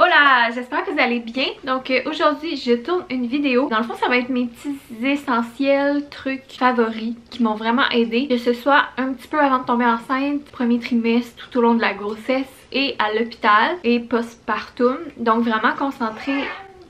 Hola, j'espère que vous allez bien. Donc aujourd'hui je tourne une vidéo. Dans le fond ça va être mes petits essentiels trucs favoris qui m'ont vraiment aidé. Que ce soit un petit peu avant de tomber enceinte, premier trimestre, tout au long de la grossesse et à l'hôpital et postpartum. Donc vraiment concentré.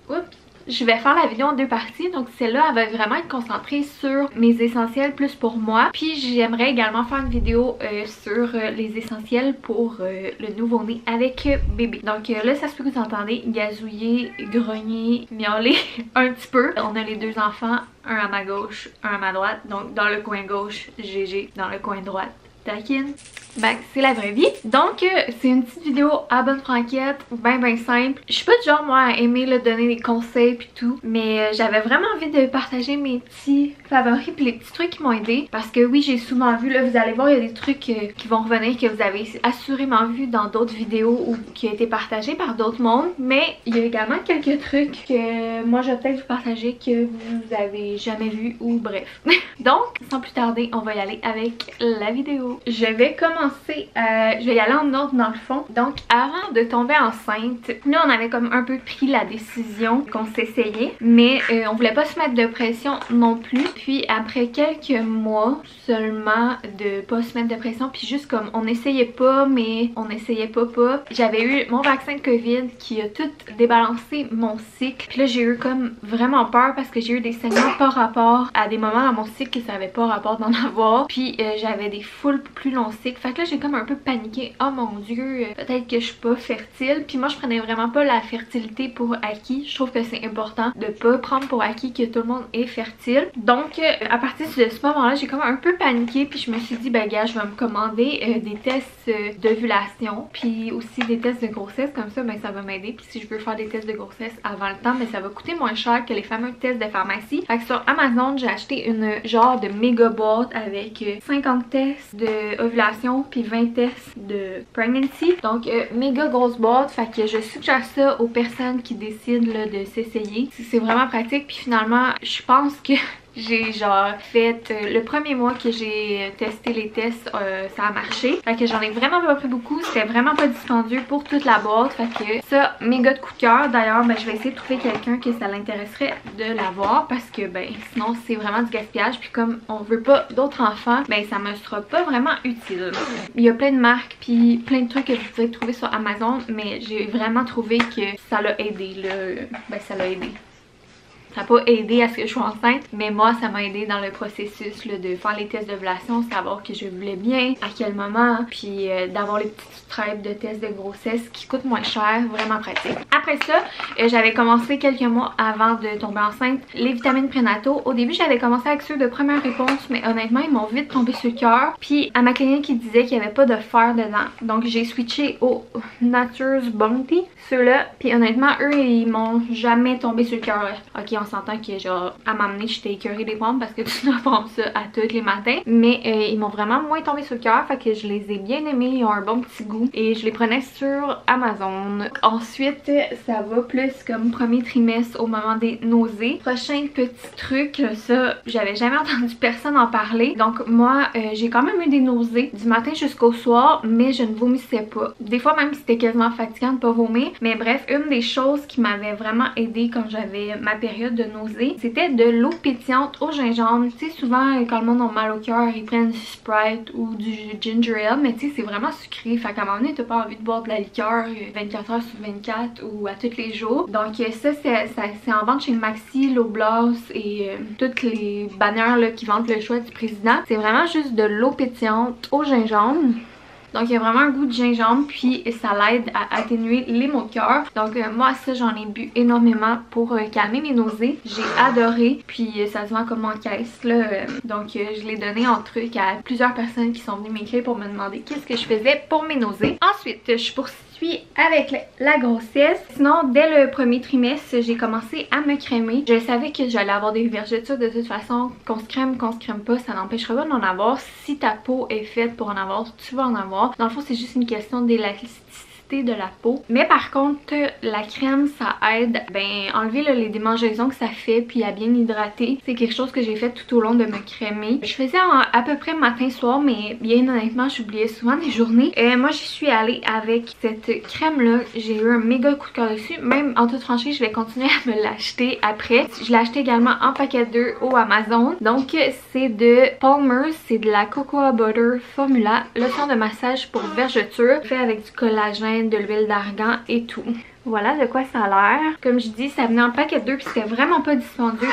Oups. Je vais faire la vidéo en deux parties, donc celle-là elle va vraiment être concentrée sur mes essentiels plus pour moi. Puis j'aimerais également faire une vidéo sur les essentiels pour le nouveau-né avec bébé. Donc là ça se peut que vous entendez gazouiller, grogner, miauler un petit peu. On a les deux enfants, un à ma gauche, un à ma droite. Donc dans le coin gauche, GG, dans le coin droite, Taquine. Ben, c'est la vraie vie. Donc, c'est une petite vidéo à bonne franquette, ben simple. Je suis pas du genre, moi, à aimer là, donner des conseils pis tout, mais j'avais vraiment envie de partager mes petits favoris pis les petits trucs qui m'ont aidé. Parce que oui, j'ai souvent vu, là, vous allez voir, il y a des trucs qui vont revenir que vous avez assurément vu dans d'autres vidéos ou qui ont été partagés par d'autres mondes. Mais il y a également quelques trucs que moi, je vais peut-être vous partager que vous avez jamais vu ou bref. Donc, sans plus tarder, on va y aller avec la vidéo. Je vais je vais y aller en ordre dans le fond. Donc avant de tomber enceinte, nous on avait comme un peu pris la décision qu'on s'essayait, mais on voulait pas se mettre de pression non plus. Puis après quelques mois seulement de pas se mettre de pression, puis juste comme on essayait pas mais on essayait pas, j'avais eu mon vaccin de COVID qui a tout débalancé mon cycle. Puis là j'ai eu comme vraiment peur parce que j'ai eu des saignements par rapport à des moments dans mon cycle que ça avait pas rapport d'en avoir. Puis j'avais des full plus longs cycles. Fait que là j'ai comme un peu paniqué. Oh mon dieu, peut-être que je suis pas fertile. Puis moi je prenais vraiment pas la fertilité pour acquis. Je trouve que c'est important de pas prendre pour acquis que tout le monde est fertile. Donc à partir de ce moment là j'ai comme un peu paniqué. Puis je me suis dit ben gars je vais me commander des tests d'ovulation. Puis aussi des tests de grossesse. Comme ça ben ça va m'aider. Puis si je veux faire des tests de grossesse avant le temps ben ça va coûter moins cher que les fameux tests de pharmacie. Fait que sur Amazon j'ai acheté une genre de méga boîte avec 50 tests de ovulation puis 20 tests de pregnancy. Donc méga grosse boîte. Fait que je suggère ça aux personnes qui décident là, de s'essayer. C'est vraiment pratique. Puis finalement je pense que j'ai genre fait le premier mois que j'ai testé les tests, ça a marché. Fait que j'en ai vraiment pas pris beaucoup. C'était vraiment pas dispendieux pour toute la boîte. Fait que ça, méga de coup de cœur. D'ailleurs, ben, je vais essayer de trouver quelqu'un que ça l'intéresserait de l'avoir. Parce que ben sinon c'est vraiment du gaspillage. Puis comme on veut pas d'autres enfants, ben ça me sera pas vraiment utile. Il y a plein de marques puis plein de trucs que vous pouvez trouver sur Amazon. Mais j'ai vraiment trouvé que ça l'a aidé là. Ben ça l'a aidé. Ça n'a pas aidé à ce que je sois enceinte, mais moi ça m'a aidé dans le processus là, de faire les tests d'ovulation, savoir que je voulais bien, à quel moment, puis d'avoir les petites stripes de tests de grossesse qui coûtent moins cher, vraiment pratique. Après ça, j'avais commencé quelques mois avant de tomber enceinte les vitamines prénataux. Au début j'avais commencé avec ceux de première réponse, mais honnêtement ils m'ont vite tombé sur le cœur. Puis à ma clinique ils disaient qu'il n'y avait pas de fer dedans, donc j'ai switché au Nature's Bounty, ceux-là. Puis honnêtement eux ils m'ont jamais tombé sur le cœur. Ok, on s'entend que genre à m'amener j'étais écœurée des prendre parce que tu dois prendre ça à tous les matins, mais ils m'ont vraiment moins tombé sur le cœur. Fait que je les ai bien aimés, ils ont un bon petit goût et je les prenais sur Amazon. Ensuite ça va plus comme premier trimestre au moment des nausées. Prochain petit truc, ça j'avais jamais entendu personne en parler, donc moi j'ai quand même eu des nausées du matin jusqu'au soir, mais je ne vomissais pas. Des fois même c'était quasiment fatigant de pas vomir, mais bref, une des choses qui m'avait vraiment aidé quand j'avais ma période de nausées, c'était de l'eau pétillante au gingembre. Tu sais, souvent quand le monde a mal au cœur ils prennent du Sprite ou du ginger ale, mais tu sais c'est vraiment sucré, fait qu'à un moment donné t'as pas envie de boire de la liqueur 24 heures sur 24 ou à tous les jours. Donc ça c'est en vente chez Maxi, Loblaws et toutes les bannières là, qui vendent le choix du président. C'est vraiment juste de l'eau pétillante au gingembre. Donc il y a vraiment un goût de gingembre, puis ça l'aide à atténuer les maux de cœur. Donc moi ça j'en ai bu énormément pour calmer mes nausées. J'ai adoré, puis ça se vend comme en caisse là. Donc je l'ai donné en truc à plusieurs personnes qui sont venues m'écrire pour me demander qu'est-ce que je faisais pour mes nausées. Ensuite je poursuis avec la grossesse. Sinon dès le premier trimestre j'ai commencé à me crémer. Je savais que j'allais avoir des vergetures de toute façon. Qu'on se crème pas, ça n'empêchera pas d'en avoir. Si ta peau est faite pour en avoir, tu vas en avoir. Dans le fond c'est juste une question d'élasticité l'élasticité de la peau. Mais par contre, la crème, ça aide enlever là, les démangeaisons que ça fait puis à bien hydrater. C'est quelque chose que j'ai fait tout au long de me crémer. Je faisais à peu près matin-soir, mais bien honnêtement, j'oubliais souvent des journées. Moi, j'y suis allée avec cette crème-là. J'ai eu un méga coup de cœur dessus. Même en toute franchise, je vais continuer à me l'acheter après. Je l'ai acheté également en paquet 2 au Amazon. Donc, c'est de Palmer's. C'est de la Cocoa Butter Formula. Lotion de massage pour vergeture. Fait avec du collagène, de l'huile d'argan et tout. Voilà de quoi ça a l'air. Comme je dis, ça venait en paquet 2 puis c'était vraiment pas dispendieux.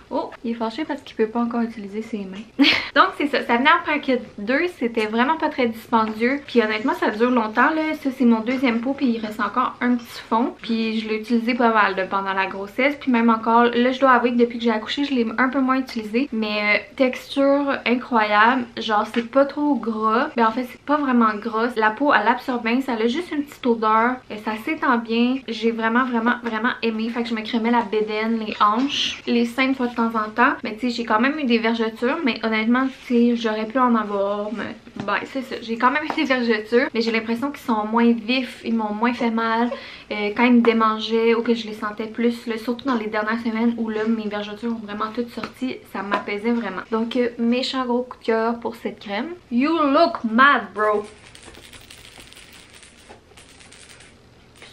Oh, il est fâché parce qu'il peut pas encore utiliser ses mains. Donc c'est ça, ça venait en paquet 2, c'était vraiment pas très dispendieux. Puis honnêtement ça dure longtemps là, ça c'est mon deuxième pot puis il reste encore un petit fond. Puis je l'ai utilisé pas mal là, pendant la grossesse. Puis même encore, là je dois avouer que depuis que j'ai accouché je l'ai un peu moins utilisé. Mais texture incroyable, genre c'est pas trop gras. Mais en fait c'est pas vraiment gras. La peau elle absorbe bien, ça a juste une petite odeur. Et ça s'étend bien. J'ai vraiment aimé. Fait que je me crémais la bédaine, les hanches, les seins de fois de temps en temps. Mais tu sais j'ai quand même eu des vergetures. Mais honnêtement tu sais j'aurais pu en avoir. Mais ben c'est ça. J'ai quand même eu des vergetures. Mais j'ai l'impression qu'ils sont moins vifs. Ils m'ont moins fait mal quand ils me démangeaient ou que je les sentais plus. Là, surtout dans les dernières semaines où là mes vergetures ont vraiment toutes sorti. Ça m'apaisait vraiment. Donc méchant gros coup de cœur pour cette crème. You look mad bro.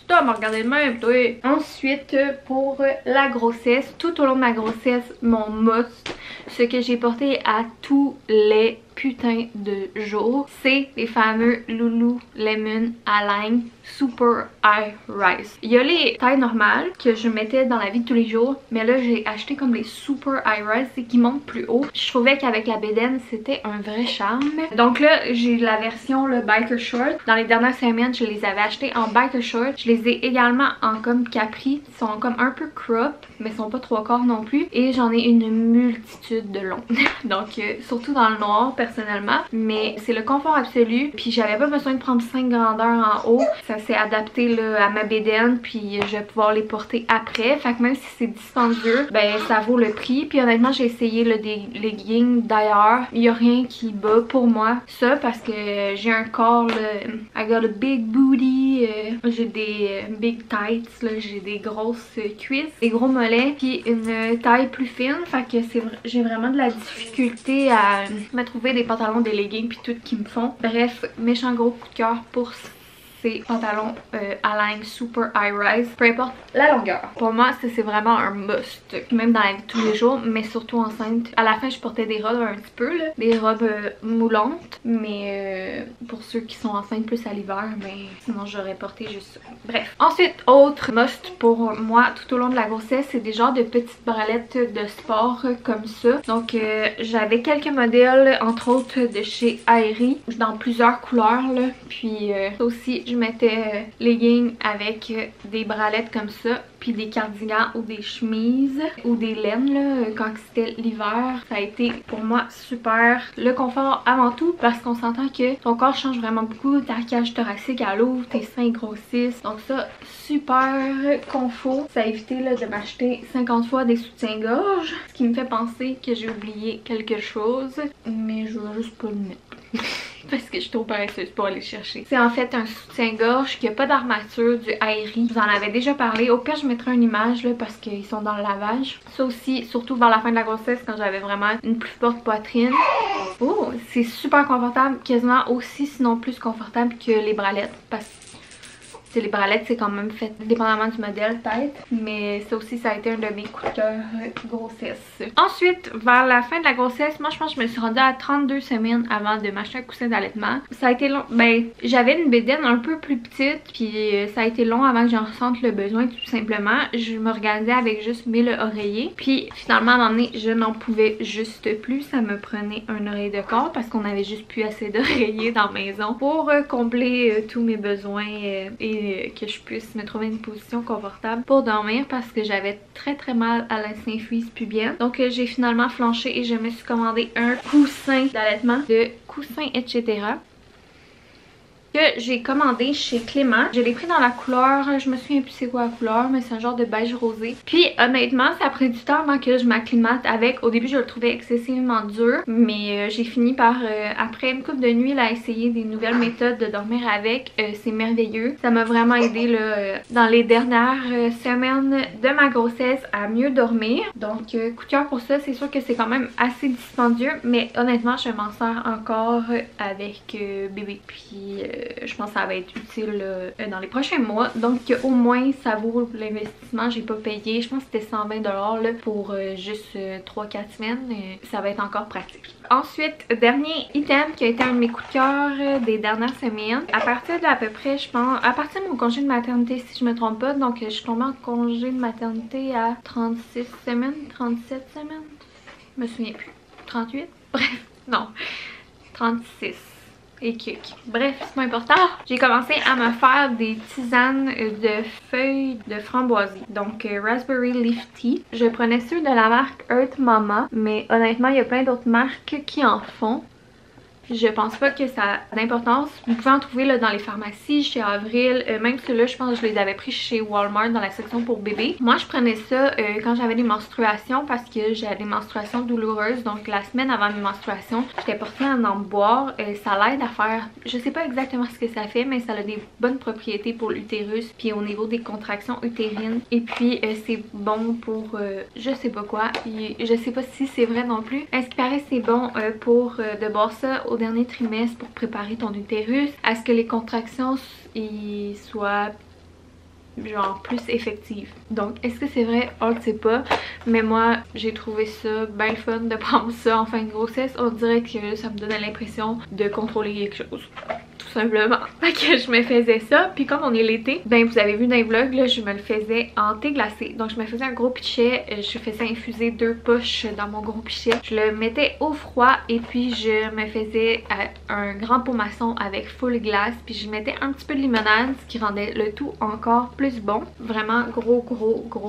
Putain, m'a regardé de même, toi. Ensuite, pour la grossesse, tout au long de ma grossesse, mon must, ce que j'ai porté à tous les putains de jours, c'est les fameux Lululemon Align Super High Rise. Il y a les tailles normales que je mettais dans la vie de tous les jours, mais là j'ai acheté comme les Super High Rise, c'est qui montent plus haut. Je trouvais qu'avec la bédaine c'était un vrai charme. Donc là j'ai la version le biker short. Dans les dernières semaines je les avais achetés en biker short. Je les ai également en comme capri. Ils sont comme un peu crop, mais ils sont pas 3/4 non plus. Et j'en ai une multitude de longs. Donc surtout dans le noir personnellement, mais c'est le confort absolu. Puis j'avais pas besoin de prendre 5 grandeurs en haut. Ça s'est adapté là, à ma bédaine, puis je vais pouvoir les porter après. Fait que même si c'est dispendieux, ben ça vaut le prix. Puis honnêtement j'ai essayé là, des leggings d'ailleurs. Il y a rien qui bat pour moi ça parce que j'ai un corps là, I got a big booty, j'ai des big tights, j'ai des grosses cuisses, des gros mollets, puis une taille plus fine. Fait que j'ai vraiment de la difficulté à me trouver des pantalons, des leggings puis tout qui me font. Bref, méchant gros coup de cœur pour ces pantalons Align Super High Rise, peu importe la longueur. Pour moi ça c'est vraiment un must, même dans la vie de tous les jours, mais surtout enceinte. À la fin je portais des robes un petit peu là, des robes moulantes, mais pour ceux qui sont enceintes plus à l'hiver, ben sinon j'aurais porté juste ça. Bref, ensuite autre must pour moi tout au long de la grossesse, c'est des genres de petites bralettes de sport comme ça. Donc j'avais quelques modèles, entre autres de chez Aerie, dans plusieurs couleurs là, puis ça aussi je mettais leggings avec des bralettes comme ça, puis des cardigans ou des chemises ou des laines là, quand c'était l'hiver. Ça a été pour moi super. Le confort avant tout parce qu'on s'entend que ton corps change vraiment beaucoup, ta cage thoracique à l'ouvre, tes seins grossissent. Donc ça, super confort. Ça a évité là, de m'acheter 50 fois des soutiens-gorge, ce qui me fait penser que j'ai oublié quelque chose, mais je veux juste pas le mettre. Parce que je suis trop paresseuse pour aller chercher. C'est en fait un soutien-gorge qui n'a pas d'armature, du Aerie. Je vous en avais déjà parlé. Au pire, je mettrai une image là, parce qu'ils sont dans le lavage. Ça aussi, surtout vers la fin de la grossesse, quand j'avais vraiment une plus forte poitrine. Oh, c'est super confortable. Quasiment aussi, sinon plus confortable que les bralettes. Parce que les bralettes c'est quand même fait dépendamment du modèle peut-être, mais ça aussi ça a été un de mes coups de cœur grossesse. Ensuite vers la fin de la grossesse, moi je pense que je me suis rendue à 32 semaines avant de m'acheter un coussin d'allaitement. Ça a été long, ben j'avais une bédaine un peu plus petite, puis ça a été long avant que j'en ressente le besoin tout simplement. Je m'organisais avec juste 1000 oreillers, puis finalement à un moment donné je n'en pouvais juste plus. Ça me prenait un oreiller de corps parce qu'on avait juste plus assez d'oreillers dans la maison pour combler tous mes besoins et que je puisse me trouver une position confortable pour dormir parce que j'avais très mal à la symphyse pubienne. Donc j'ai finalement flanché et je me suis commandé un coussin d'allaitement de Coussin etc. que j'ai commandé chez Clément. Je l'ai pris dans la couleur, je me souviens plus c'est quoi la couleur, mais c'est un genre de beige rosé. Puis honnêtement, ça a pris du temps avant que je m'acclimate avec. Au début, je le trouvais excessivement dur, mais j'ai fini par, après une couple de nuits, là, essayer des nouvelles méthodes de dormir avec. C'est merveilleux. Ça m'a vraiment aidé là, dans les dernières semaines de ma grossesse à mieux dormir. Donc coup de cœur pour ça. C'est sûr que c'est quand même assez dispendieux, mais honnêtement, je m'en sers encore avec bébé. Puis je pense que ça va être utile dans les prochains mois. Donc au moins, ça vaut l'investissement. J'ai pas payé. Je pense que c'était 120$ là, pour juste 3-4 semaines. Ça va être encore pratique. Ensuite, dernier item qui a été un de mes coups de cœur des dernières semaines. À partir de à peu près, je pense, à partir de mon congé de maternité, si je me trompe pas, donc je suis tombée en congé de maternité à 36 semaines, 37 semaines, je me souviens plus, 38? Bref, non, 36. Et bref, c'est pas important. J'ai commencé à me faire des tisanes de feuilles de framboisie. Donc Raspberry Leaf Tea. Je prenais ceux de la marque Earth Mama, mais honnêtement, il y a plein d'autres marques qui en font. Je pense pas que ça a d'importance. Vous pouvez en trouver là, dans les pharmacies, chez Avril. Même ceux-là, je pense que je les avais pris chez Walmart dans la section pour bébé. Moi, je prenais ça quand j'avais des menstruations parce que j'avais des menstruations douloureuses. Donc la semaine avant mes menstruations, j'étais portée à en boire. Ça l'aide à faire, je sais pas exactement ce que ça fait, mais ça a des bonnes propriétés pour l'utérus. Puis au niveau des contractions utérines. Et puis c'est bon pour je sais pas quoi. Et je sais pas si c'est vrai non plus. À ce qui paraît, c'est bon pour de boire ça au dernier trimestre pour préparer ton utérus, à ce que les contractions soient genre plus effectives. Donc est-ce que c'est vrai? On ne sait pas, mais moi j'ai trouvé ça bien le fun de prendre ça en fin de grossesse. On dirait que ça me donnait l'impression de contrôler quelque chose, tout simplement. Fait que je me faisais ça, puis comme on est l'été, ben vous avez vu dans les vlogs là, je me le faisais en thé glacé. Donc je me faisais un gros pichet, je faisais infuser 2 poches dans mon gros pichet, je le mettais au froid et puis je me faisais un grand pot maçon avec full glace, puis je mettais un petit peu de limonade, ce qui rendait le tout encore plus bon. Vraiment gros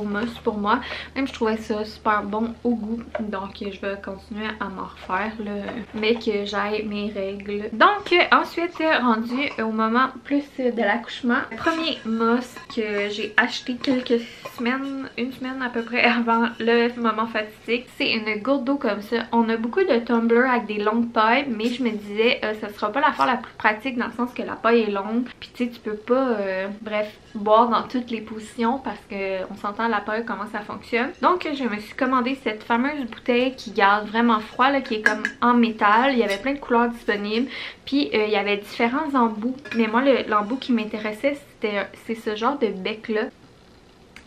mousse pour moi. Même je trouvais ça super bon au goût, donc je vais continuer à m'en refaire là, mais que j'aille mes règles. Donc ensuite, rendu au moment plus de l'accouchement, premier mousse que j'ai acheté quelques semaines, une semaine à peu près avant le moment fatidique, c'est une gourde d'eau comme ça. On a beaucoup de tumblers avec des longues pailles, mais je me disais ça sera pas l'affaire la plus pratique dans le sens que la paille est longue, puis tu sais tu peux pas bref boire dans toutes les positions parce que on s'entend la paille comment ça fonctionne. Donc je me suis commandé cette fameuse bouteille qui garde vraiment froid là, qui est comme en métal. Il y avait plein de couleurs disponibles, puis il y avait différents embouts, mais moi l'embout qui m'intéressait c'est ce genre de bec là.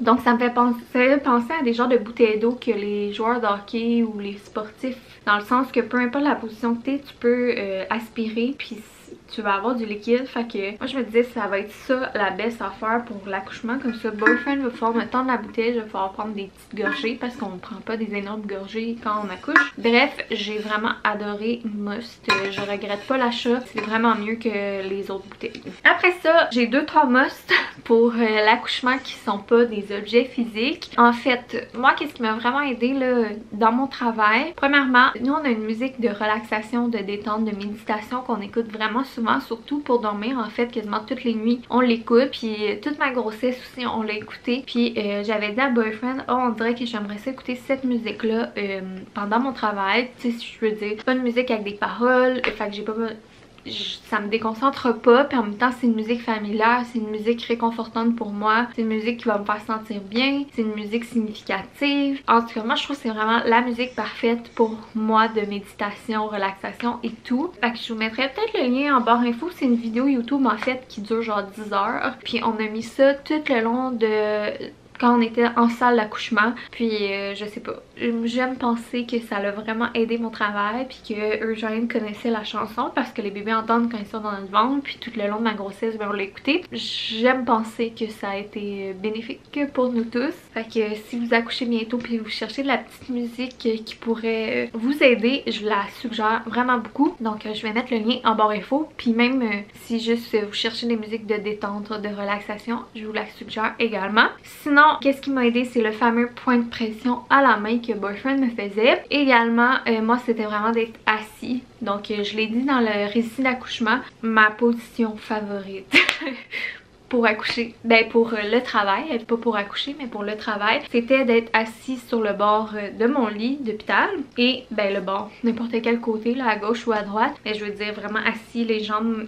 Donc ça me fait penser à des genres de bouteilles d'eau que les joueurs de hockey ou les sportifs, dans le sens que peu importe la position que tu peux aspirer puis tu vas avoir du liquide. Fait que moi je me disais ça va être ça la best affaire pour l'accouchement. Comme ça boyfriend va pouvoir me tendre la bouteille, je vais pouvoir prendre des petites gorgées parce qu'on ne prend pas des énormes gorgées quand on accouche. Bref, j'ai vraiment adoré Must. Je regrette pas l'achat, c'est vraiment mieux que les autres bouteilles. Après ça, j'ai 2-3 Must pour l'accouchement qui sont pas des objets physiques. En fait, moi qu'est-ce qui m'a vraiment aidé là dans mon travail? Premièrement, nous on a une musique de relaxation, de détente, de méditation qu'on écoute vraiment souvent, surtout pour dormir. En fait, quasiment toutes les nuits on l'écoute, puis toute ma grossesse aussi on l'a écouté. Puis j'avais dit à boyfriend, oh on dirait que j'aimerais ça écouter cette musique là pendant mon travail, tu sais, si je veux dire, pas une musique avec des paroles, fait que j'ai pas, ça me déconcentre pas, puis en même temps c'est une musique familière, c'est une musique réconfortante pour moi, c'est une musique qui va me faire sentir bien, c'est une musique significative. En tout cas moi je trouve que c'est vraiment la musique parfaite pour moi de méditation, relaxation et tout. Fait que je vous mettrai peut-être le lien en barre info, c'est une vidéo YouTube en fait qui dure genre 10 heures, puis on a mis ça tout le long de quand on était en salle d'accouchement, puis je sais pas, j'aime penser que ça a vraiment aidé mon travail, puis que Eugène connaissait la chanson parce que les bébés entendent quand ils sont dans notre ventre, puis tout le long de ma grossesse ben, on l'a écouté. J'aime penser que ça a été bénéfique pour nous tous. Fait que si vous accouchez bientôt puis vous cherchez de la petite musique qui pourrait vous aider, je la suggère vraiment beaucoup. Donc je vais mettre le lien en barre info, puis même si juste vous cherchez des musiques de détente, de relaxation, je vous la suggère également. Sinon qu'est-ce qui m'a aidé, c'est le fameux point de pression à la main que Boyfriend me faisait. Également, moi c'était vraiment d'être assis. Donc je l'ai dit dans le récit d'accouchement, ma position favorite. Pour accoucher, ben pour le travail, pas pour accoucher mais pour le travail, c'était d'être assis sur le bord de mon lit d'hôpital et ben le bord, n'importe quel côté, là à gauche ou à droite, mais je veux dire vraiment assis, les jambes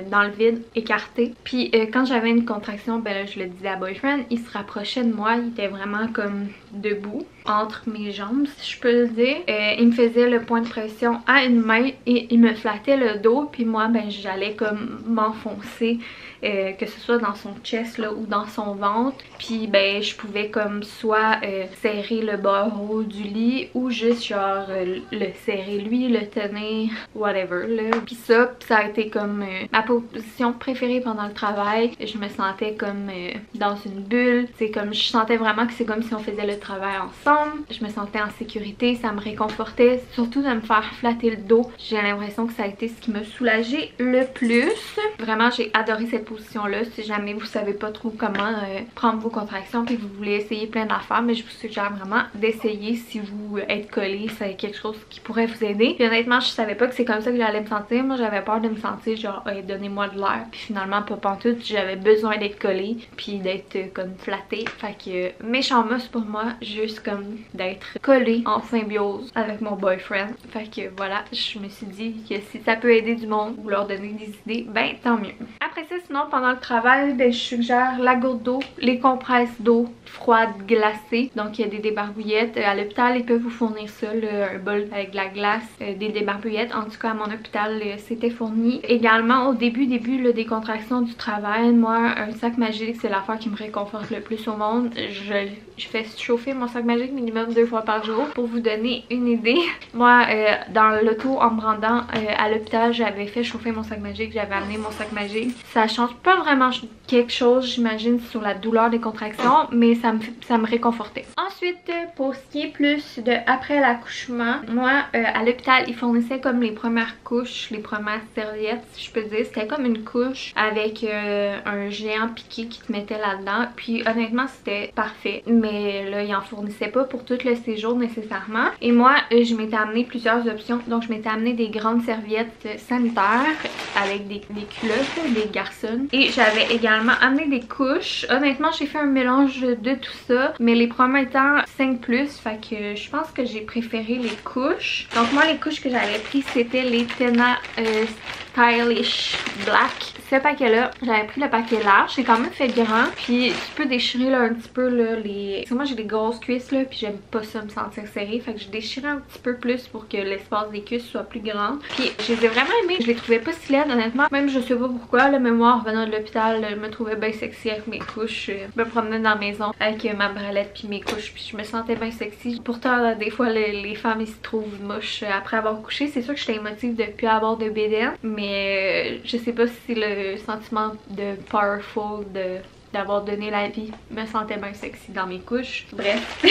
dans le vide, écartées. Puis quand j'avais une contraction, ben là je le disais à Boyfriend, il se rapprochait de moi, il était vraiment comme debout entre mes jambes si je peux le dire. Il me faisait le point de pression à une main et il me flattait le dos, puis moi ben j'allais comme m'enfoncer, que ce soit dans son chest là, ou dans son ventre, puis ben je pouvais comme soit serrer le bord haut du lit ou juste genre le serrer lui, le tenir, whatever là. Puis ça a été comme ma position préférée pendant le travail. Je me sentais comme dans une bulle, c'est comme je sentais vraiment que c'est comme si on faisait le travail ensemble. Je me sentais en sécurité, ça me réconfortait, surtout de me faire flatter le dos. J'ai l'impression que ça a été ce qui m'a soulagée le plus. Vraiment j'ai adoré cette position là. Si jamais vous savez pas trop comment prendre vos contractions et que vous voulez essayer plein d'affaires, mais je vous suggère vraiment d'essayer si vous êtes collé, c'est quelque chose qui pourrait vous aider. Puis honnêtement je savais pas que c'est comme ça que j'allais me sentir. Moi j'avais peur de me sentir genre hey, donnez-moi de l'air, puis finalement pas pantoute, j'avais besoin d'être collée puis d'être comme flattée. Fait que méchant must pour moi, juste comme d'être collée en symbiose avec mon boyfriend. Fait que voilà, je me suis dit que si ça peut aider du monde ou leur donner des idées, ben tant mieux. Après ça, sinon pendant le travail, ben je suggère la gourde d'eau, les compresses d'eau froide glacée. Donc il y a des débarbouillettes. À l'hôpital, ils peuvent vous fournir ça, là, un bol avec de la glace, des débarbouillettes. En tout cas, à mon hôpital, c'était fourni. Également, au début là, des contractions du travail, moi, un sac magique, c'est l'affaire qui me réconforte le plus au monde. Je fais chauffer mon sac magique minimum 2 fois par jour. Pour vous donner une idée, moi, dans l'auto, en me rendant à l'hôpital, j'avais fait chauffer mon sac magique, j'avais amené mon sac magique. Ça change pas vraiment quelque chose, j'imagine, sur la douleur des contractions, mais ça me réconfortait. Ensuite, pour ce qui est plus de après l'accouchement, moi, à l'hôpital, ils fournissaient comme les premières couches, les premières serviettes, si je peux dire. C'était comme une couche avec un géant piqué qui te mettait là-dedans. Puis honnêtement, c'était parfait. Mais là, ils en fournissaient pas pour tout le séjour nécessairement. Et moi, je m'étais amené plusieurs options. Donc, je m'étais amené des grandes serviettes sanitaires avec des culottes, des garçons. Et j'avais également amené des couches. Honnêtement, j'ai fait un mélange de tout ça. Mais les premiers temps, 5+. Fait que je pense que j'ai préféré les couches. Donc, moi, les couches que j'avais prises, c'était les Tena Stylish Black. Ce paquet-là, j'avais pris le paquet large, c'est quand même fait grand, puis tu peux déchirer là un petit peu là les... Parce que moi j'ai des grosses cuisses là, puis j'aime pas ça me sentir serrée, fait que je déchirais un petit peu plus pour que l'espace des cuisses soit plus grand. Puis je les ai vraiment aimées, je les trouvais pas si laides honnêtement, même je sais pas pourquoi, le mémoire venant de l'hôpital, je me trouvais bien sexy avec mes couches, je me promenais dans la maison avec ma bralette puis mes couches, puis je me sentais bien sexy. Pourtant là, des fois les femmes ils se trouvent moches après avoir couché, c'est sûr que j'étais émotive de plus avoir de BDN, mais je sais pas si le sentiment de powerful d'avoir donné la vie me sentait bien sexy dans mes couches. Bref.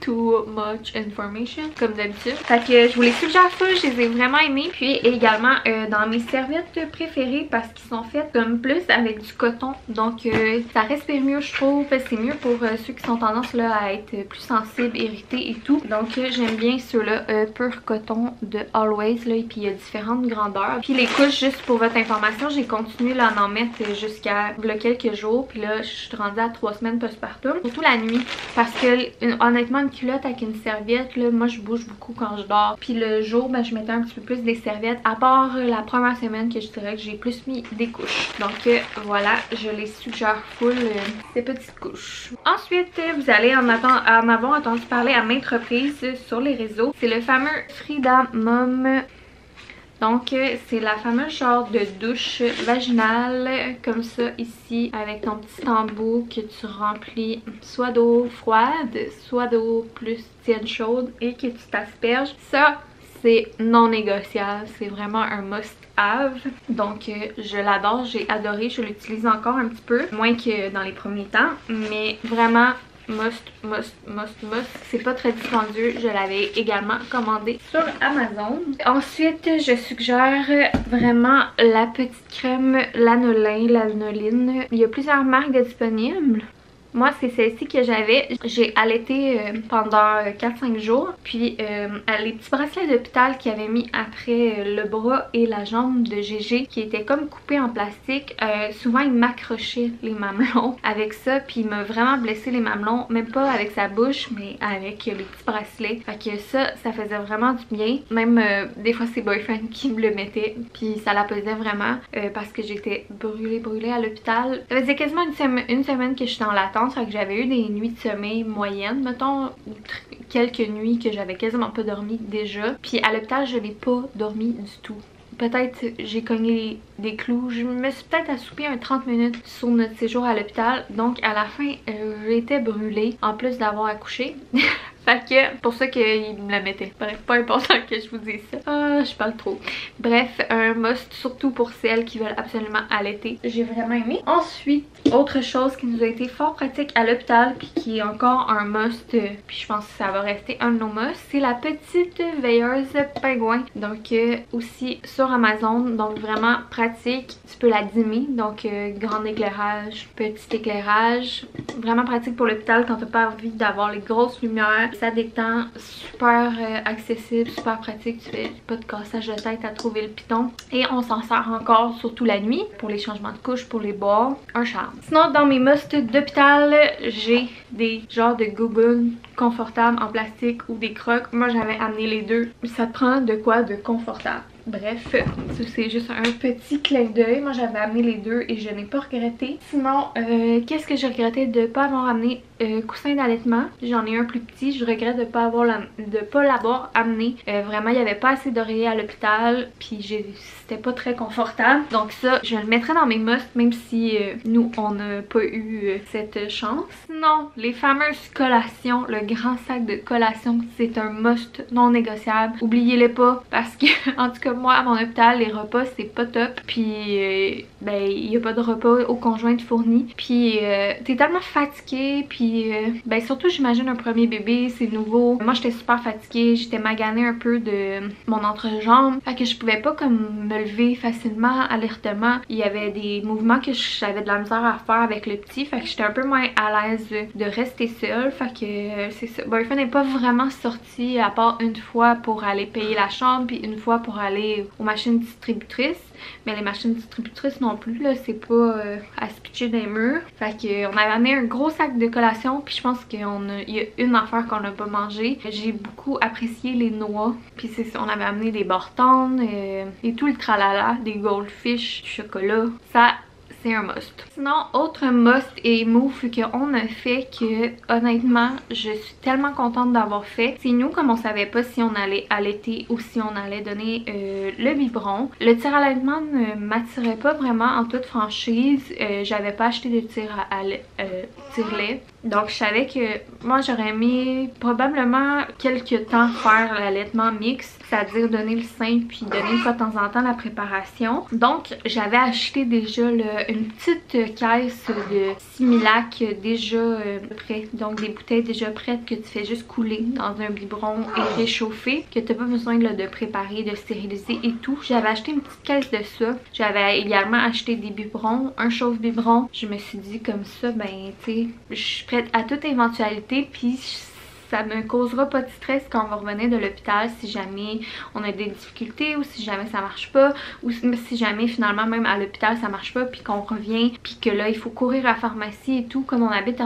Too much information comme d'habitude. Fait que je vous les suggère ça, je les ai vraiment aimés. Puis également dans mes serviettes préférées parce qu'ils sont faites comme plus avec du coton. Donc ça respire mieux je trouve. C'est mieux pour ceux qui sont tendance là à être plus sensibles, irrités et tout. Donc j'aime bien ceux-là pur coton de Always là. Et puis il y a différentes grandeurs. Puis les couches, juste pour votre information, j'ai continué là à en mettre jusqu'à quelques jours. Puis là je suis rendue à 3 semaines postpartum. Surtout la nuit parce que honnêtement une culotte avec une serviette là, moi je bouge beaucoup quand je dors, puis le jour ben je mettais un petit peu plus des serviettes, à part la première semaine que je dirais que j'ai plus mis des couches. Donc voilà, je les suggère full ces petites couches. Ensuite vous allez en avoir entendu parler à maintes reprises sur les réseaux, c'est le fameux Frida Mom. Donc c'est la fameuse genre de douche vaginale comme ça ici avec ton petit embout que tu remplis soit d'eau froide, soit d'eau plus tiède chaude et que tu t'asperges. Ça c'est non négociable, c'est vraiment un must have. Donc je l'adore, j'ai adoré, je l'utilise encore un petit peu, moins que dans les premiers temps, mais vraiment must. C'est pas très dispendieux. Je l'avais également commandé sur Amazon. Ensuite, je suggère vraiment la petite crème lanoline. Il y a plusieurs marques disponibles. Moi, c'est celle-ci que j'avais. J'ai allaité pendant 4-5 jours. Puis les petits bracelets d'hôpital qu'il avait mis après le bras et la jambe de Gégé qui étaient comme coupés en plastique. Souvent, il m'accrochait les mamelons avec ça. Puis il m'a vraiment blessé les mamelons. Même pas avec sa bouche, mais avec les petits bracelets. Fait que ça faisait vraiment du bien. Même des fois, c'est Boyfriend qui me le mettait. Puis ça la pesait vraiment parce que j'étais brûlée à l'hôpital. Ça faisait quasiment une semaine que j'étais en latence. Fait que j'avais eu des nuits de sommeil moyennes, mettons, quelques nuits que j'avais quasiment pas dormi déjà. Puis à l'hôpital, je n'ai pas dormi du tout. Peut-être j'ai cogné des clous. Je me suis peut-être assoupie un 30 minutes sur notre séjour à l'hôpital. Donc à la fin, j'étais brûlée en plus d'avoir accouché. Fait que pour ça qu'il me la mettait. Bref, pas important que je vous dise ça. Ah, je parle trop. Bref, un must surtout pour celles qui veulent absolument allaiter. J'ai vraiment aimé. Ensuite, autre chose qui nous a été fort pratique à l'hôpital puis qui est encore un must, puis je pense que ça va rester un de nos must, c'est la petite veilleuse pingouin. Donc aussi sur Amazon, donc vraiment pratique. Tu peux la dimmer, donc grand éclairage, petit éclairage. Vraiment pratique pour l'hôpital quand t'as pas envie d'avoir les grosses lumières. Ça détend, super accessible, super pratique. Tu fais pas de cassage de tête à trouver le piton. Et on s'en sert encore, surtout la nuit, pour les changements de couche, pour les boire. Un charme. Sinon, dans mes musts d'hôpital, j'ai des genres de gougounes confortables en plastique ou des crocs. Moi, j'avais amené les deux. Ça te prend de quoi de confortable. Bref, c'est juste un petit clin d'œil. Moi, j'avais amené les deux et je n'ai pas regretté. Sinon, qu'est-ce que j'ai regretté de ne pas avoir amené? Coussin d'allaitement. J'en ai un plus petit. Je regrette de pas l'avoir amené. Vraiment, il n'y avait pas assez d'oreillers à l'hôpital. Puis c'était pas très confortable. Donc ça, je le mettrais dans mes musts, même si nous, on n'a pas eu cette chance. Sinon, les fameuses collations. Le grand sac de collations, c'est un must non négociable. Oubliez-les pas parce que, en tout cas, moi, à mon hôpital, les repas, c'est pas top. Puis, ben, il n'y a pas de repas aux conjointes fournis. Puis, t'es tellement fatiguée. Puis, ben, surtout, j'imagine un premier bébé, c'est nouveau. Moi, j'étais super fatiguée. J'étais maganée un peu de mon entrejambe. Fait que je pouvais pas comme me lever facilement, alertement. Il y avait des mouvements que j'avais de la misère à faire avec le petit. Fait que j'étais un peu moins à l'aise de rester seule. Fait que, c'est ça. Boyfriend n'est pas vraiment sorti à part une fois pour aller payer la chambre. Puis une fois pour aller aux machines distributrices. Mais les machines distributrices non plus, là, c'est pas à se pitcher dans les murs. Fait que on avait amené un gros sac de collation, puis je pense qu'il y a une affaire qu'on n'a pas mangé. J'ai beaucoup apprécié les noix, puis c'est ça, on avait amené des Bortons et tout le tralala, des goldfish, du chocolat. Ça, c'est un must. Sinon, autre must et move qu'on a fait que honnêtement, je suis tellement contente d'avoir fait. C'est nous, comme on savait pas si on allait allaiter ou si on allait donner le biberon. Le tir à allaitement ne m'attirait pas vraiment en toute franchise. J'avais pas acheté de tire-lait. Donc je savais que moi j'aurais aimé probablement quelques temps faire l'allaitement mixte, c'est-à-dire donner le sein puis donner une fois de temps en temps la préparation. Donc j'avais acheté déjà une petite caisse de Similac déjà prêt, donc des bouteilles déjà prêtes que tu fais juste couler dans un biberon et réchauffer, que tu n'as pas besoin là, de préparer, de stériliser et tout. J'avais acheté une petite caisse de ça. J'avais également acheté des biberons, un chauffe biberon. Je me suis dit comme ça, ben tu sais, je suis prête à toute éventualité, puis ça me causera pas de stress quand on va revenir de l'hôpital si jamais on a des difficultés ou si jamais ça marche pas, ou si jamais finalement même à l'hôpital ça marche pas puis qu'on revient puis que là il faut courir à la pharmacie et tout. Comme on habite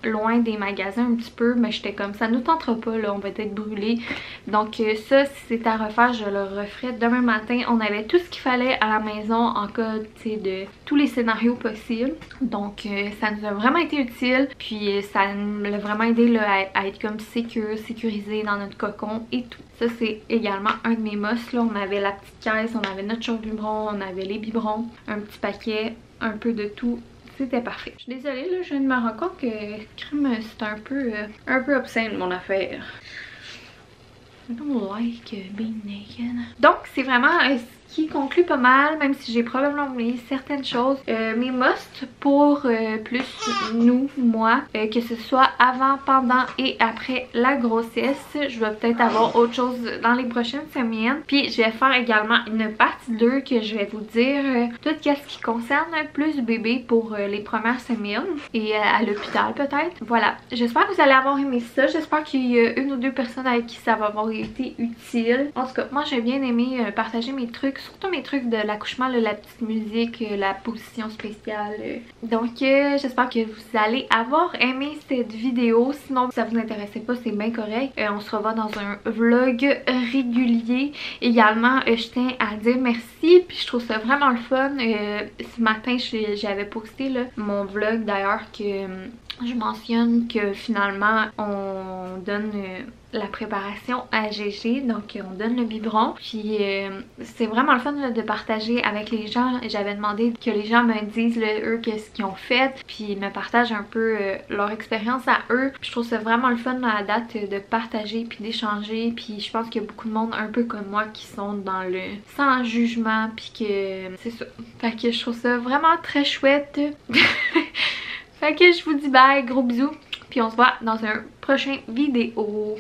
loin des magasins un petit peu, mais j'étais comme ça nous tentera pas là, on va être brûlés. Donc ça, si c'est à refaire, je le referai demain matin. On avait tout ce qu'il fallait à la maison en cas de tous les scénarios possibles. Donc ça nous a vraiment été utile, puis ça nous a vraiment aidé là, à être comme sécurisé dans notre cocon et tout. Ça, c'est également un de mes must. Là, on avait la petite caisse, on avait notre chauffe biberon, on avait les biberons, un petit paquet, un peu de tout. C'était parfait. Je suis désolée, là, je viens de me rendre compte que crème, c'est un peu obscène mon affaire. I don't like being naked. Donc, c'est vraiment ce qui conclut pas mal, même si j'ai probablement oublié certaines choses. Mes musts pour plus nous, moi, que ce soit avant, pendant et après la grossesse. Je vais peut-être avoir autre chose dans les prochaines semaines. Puis je vais faire également une partie 2 que je vais vous dire tout ce qui concerne plus bébé pour les premières semaines et à l'hôpital peut-être. Voilà, j'espère que vous allez avoir aimé ça. J'espère qu'il y a une ou deux personnes avec qui ça va avoir été utile. En tout cas, moi j'ai bien aimé partager mes trucs, surtout mes trucs de l'accouchement, la petite musique, la position spéciale. Donc j'espère que vous allez avoir aimé cette vidéo. Sinon, si ça vous intéressait pas, c'est bien correct. On se revoit dans un vlog régulier. Également, je tiens à dire merci. Puis je trouve ça vraiment le fun. Ce matin, j'avais posté là, mon vlog d'ailleurs que je mentionne que finalement on donne la préparation à GG, donc on donne le biberon. Puis c'est vraiment le fun là, de partager avec les gens. J'avais demandé que les gens me disent là, eux qu'est-ce qu'ils ont fait, puis me partagent un peu leur expérience à eux. Puis je trouve ça vraiment le fun à la date de partager puis d'échanger. Puis je pense qu'il y a beaucoup de monde un peu comme moi qui sont dans le sans jugement, puis que c'est ça. Fait que je trouve ça vraiment très chouette. Fait que je vous dis bye, gros bisous, puis on se voit dans un prochain vidéo.